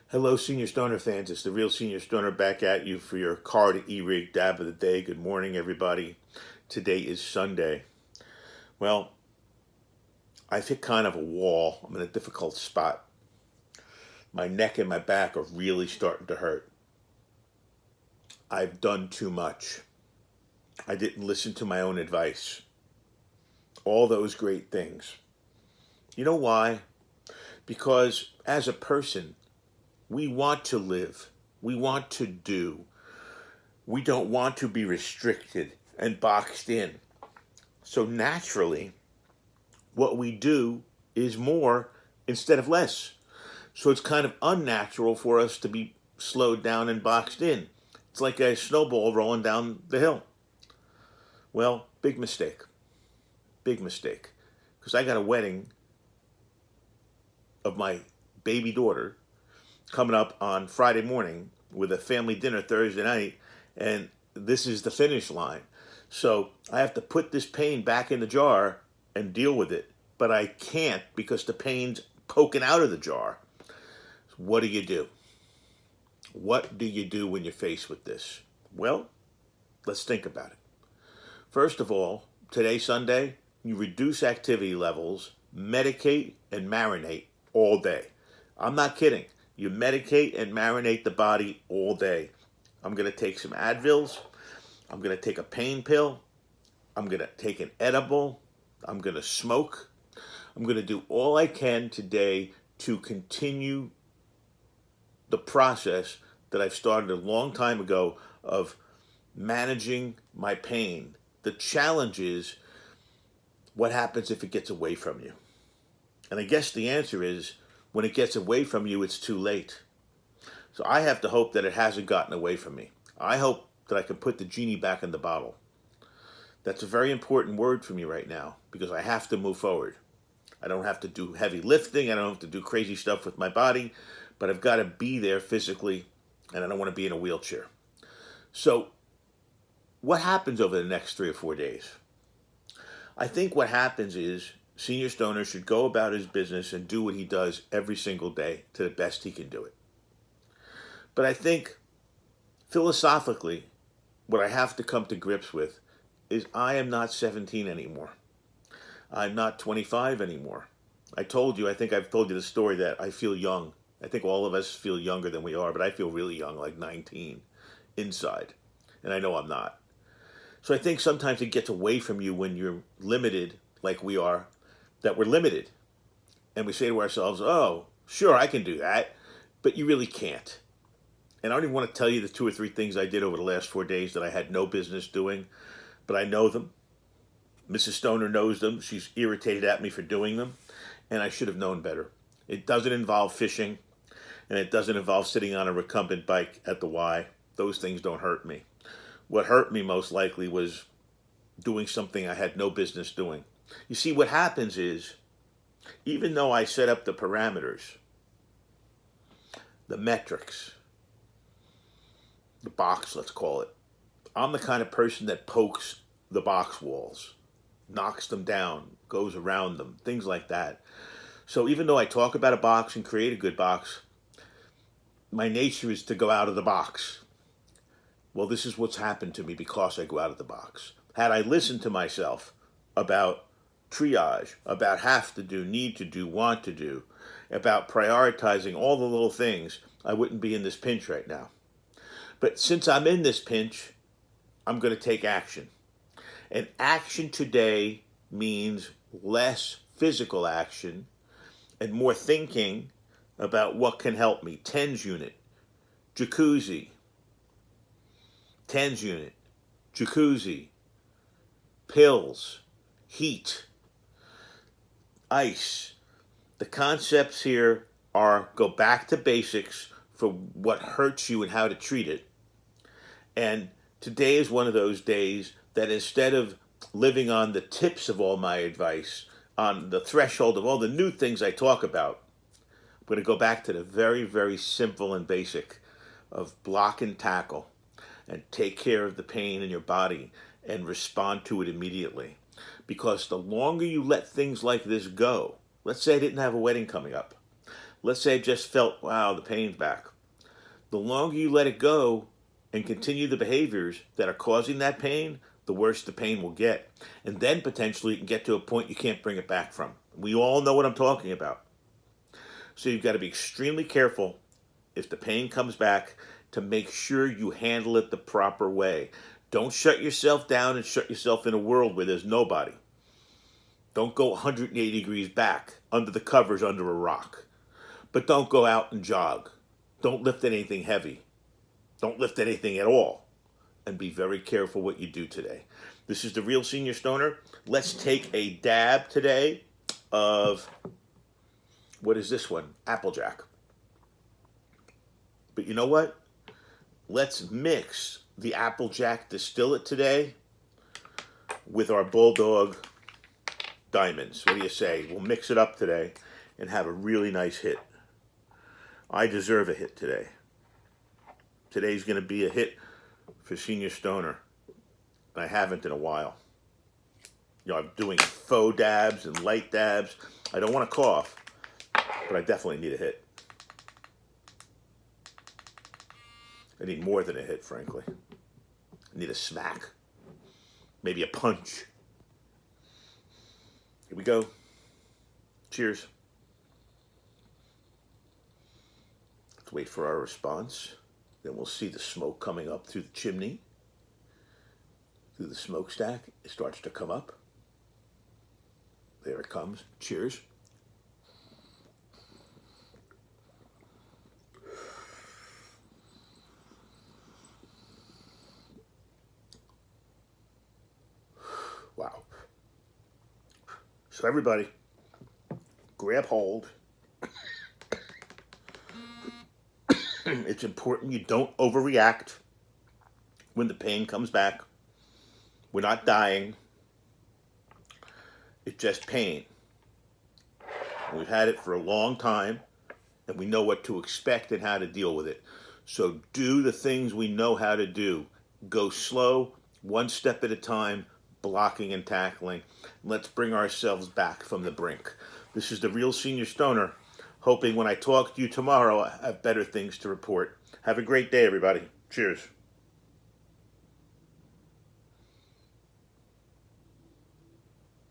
Hello, Senior Stoner fans. It's the real Senior Stoner back at you for your Carta E-Rig Dab of the Day. Good morning, everybody. Today is Sunday. Well, I've hit kind of a wall. I'm in a difficult spot. My neck and my back are really starting to hurt. I've done too much. I didn't listen to my own advice. All those great things. You know why? Because as a person, we want to live. We want to do. We don't want to be restricted and boxed in. So naturally, what we do is more instead of less. So it's kind of unnatural for us to be slowed down and boxed in. It's like a snowball rolling down the hill. Well, big mistake. Big mistake. Because I got a wedding of my baby daughter coming up on Friday morning with a family dinner Thursday night, and this is the finish line. So I have to put this pain back in the jar and deal with it, but I can't because the pain's poking out of the jar. What do you do? What do you do when you're faced with this? Well, let's think about it. First of all, today, Sunday, you reduce activity levels, medicate and marinate all day. I'm not kidding. You medicate and marinate the body all day. I'm going to take some Advils. I'm going to take a pain pill. I'm going to take an edible. I'm going to smoke. I'm going to do all I can today to continue the process that I've started a long time ago of managing my pain. The challenge is, what happens if it gets away from you? And I guess the answer is, when it gets away from you, it's too late. So I have to hope that it hasn't gotten away from me. I hope that I can put the genie back in the bottle. That's a very important word for me right now because I have to move forward. I don't have to do heavy lifting. I don't have to do crazy stuff with my body, but I've got to be there physically, and I don't want to be in a wheelchair. So what happens over the next 3 or 4 days? I think what happens is Senior Stoner should go about his business and do what he does every single day to the best he can do it. But I think philosophically, what I have to come to grips with is I am not 17 anymore. I'm not 25 anymore. I think I've told you the story that I feel young. I think all of us feel younger than we are, but I feel really young, like 19 inside. And I know I'm not. So I think sometimes it gets away from you when you're limited like we are, that we're limited. And we say to ourselves, oh, sure, I can do that. But you really can't. And I don't even want to tell you the 2 or 3 things I did over the last 4 days that I had no business doing, but I know them. Mrs. Stoner knows them. She's irritated at me for doing them, and I should have known better. It doesn't involve fishing, and it doesn't involve sitting on a recumbent bike at the Y. Those things don't hurt me. What hurt me most likely was doing something I had no business doing. You see, what happens is, even though I set up the parameters, the metrics, the box, let's call it, I'm the kind of person that pokes the box walls, knocks them down, goes around them, things like that. So even though I talk about a box and create a good box, my nature is to go out of the box. Well, this is what's happened to me because I go out of the box. Had I listened to myself about triage, about have to do, need to do, want to do, about prioritizing all the little things, I wouldn't be in this pinch right now. But since I'm in this pinch, I'm going to take action. And action today means less physical action and more thinking about what can help me. TENS unit, jacuzzi, TENS unit, jacuzzi, pills, heat, ice. The concepts here are go back to basics for what hurts you and how to treat it. And today is one of those days that instead of living on the tips of all my advice, on the threshold of all the new things I talk about, I'm going to go back to the very, very simple and basic of block and tackle and take care of the pain in your body and respond to it immediately. Because the longer you let things like this go, let's say I didn't have a wedding coming up, Let's say I just felt, wow, the pain's back. The longer you let it go and continue the behaviors that are causing that pain, the worse the pain will get. And then potentially you can get to a point you can't bring it back from. We all know what I'm talking about. So you've got to be extremely careful if the pain comes back to make sure you handle it the proper way. Don't shut yourself down and shut yourself in a world where there's nobody. Don't go 180 degrees back under the covers under a rock. But don't go out and jog. Don't lift anything heavy. Don't lift anything at all. And be very careful what you do today. This is the Real Senior Stoner. Let's take a dab today of, what is this one? Applejack. But you know what? Let's mix the Applejack distillate today with our Bulldog Diamonds. What do you say? We'll mix it up today and have a really nice hit. I deserve a hit today. Today's going to be a hit for Senior Stoner. And I haven't in a while. You know, I'm doing faux dabs and light dabs. I don't want to cough, but I definitely need a hit. I need more than a hit, frankly. I need a smack. Maybe a punch. Here we go. Cheers. Let's wait for our response. Then we'll see the smoke coming up through the chimney. Through the smokestack. It starts to come up. There it comes. Cheers. Wow. So everybody, grab hold. It's important you don't overreact when the pain comes back. We're not dying. It's just pain. And we've had it for a long time, and we know what to expect and how to deal with it. So do the things we know how to do. Go slow, one step at a time, blocking and tackling. Let's bring ourselves back from the brink. This is the Real Senior Stoner, hoping when I talk to you tomorrow, I have better things to report. Have a great day, everybody. Cheers.